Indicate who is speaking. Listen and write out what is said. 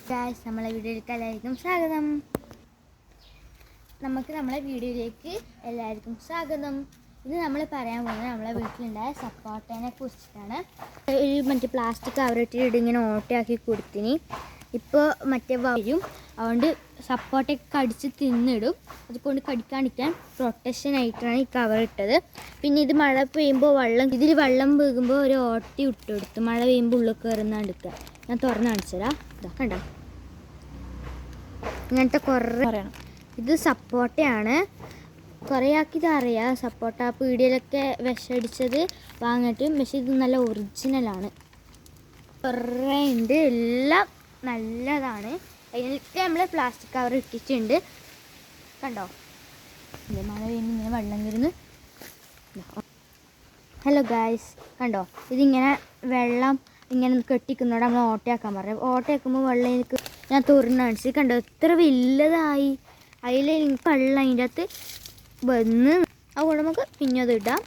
Speaker 1: Guys, നമ്മളെ വീഡിയോയിലേക്ക് എല്ലാവർക്കും സ്വാഗതം. നമ്മളെ വീഡിയോയിലേക്ക് എല്ലാവർക്കും സ്വാഗതം. ഇത് നമ്മൾ പറയാൻ പോകുന്നത് നമ്മളെ വീട്ടിലുണ്ടായ സപ്പോട്ടേനെ കുറിച്ചിട്ടാണ്. മറ്റേ പ്ലാസ്റ്റിക് കവറിട്ടിട്ട് ഇങ്ങനെ ഓട്ടയാക്കി കൊടുത്തിന്. ഇപ്പോൾ മറ്റേ വരും, അതുകൊണ്ട് സപ്പോട്ടയൊക്കെ കടിച്ച് തിന്നിടും. അതുകൊണ്ട് കടിക്കാണ്ടിരിക്കാൻ പ്രൊട്ടക്ഷനായിട്ടാണ് ഈ കവർ ഇട്ടത്. പിന്നെ ഇത് മഴ പെയ്യുമ്പോൾ ഇതിൽ വെള്ളം വീകുമ്പോൾ ഒരു ഓട്ടി ഇട്ടെടുത്തു. മഴ പെയ്യുമ്പോൾ ഉള്ളിൽ കയറുന്നാണ്ടിരിക്കുക. ഞാൻ തുറന്ന് കാണിച്ചുതരാം. ഇതാ കണ്ടോ, ഇങ്ങനത്തെ കുറേ പറയണം. ഇത് സപ്പോട്ടയാണ്. കുറേ ആക്കിയത് അറിയാം. സപ്പോട്ട പീടികയിലൊക്കെ വിഷടിച്ചത് വാങ്ങിയിട്ട്, പക്ഷേ ഇത് നല്ല ഒറിജിനലാണ്. കുറേ ഉണ്ട്, എല്ലാം നല്ലതാണ്. അതിനൊക്കെ നമ്മൾ പ്ലാസ്റ്റിക് കവർ ഇട്ടിട്ടുണ്ട്. കണ്ടോ, മഴ പെയ്യുമ്പോൾ ഇങ്ങനെ വെള്ളം വരുന്നു. ഹലോ ഗായ്സ്, കണ്ടോ, ഇതിങ്ങനെ വെള്ളം ഇങ്ങനെ കെട്ടിക്കുന്നതോടെ നമ്മൾ ഓട്ടയാക്കാൻ പറയാം. ഓട്ടയാക്കുമ്പോൾ വെള്ളം എനിക്ക് ഞാൻ തുറന്ന് കാണിച്ച്. കണ്ടോ, എത്ര വലുതായി. അതിൽ എനിക്ക് വെള്ളം അതിൻ്റെ അകത്ത് വന്ന്. അതുകൊണ്ട് നമുക്ക് പിന്നെ അത് ഇടാം.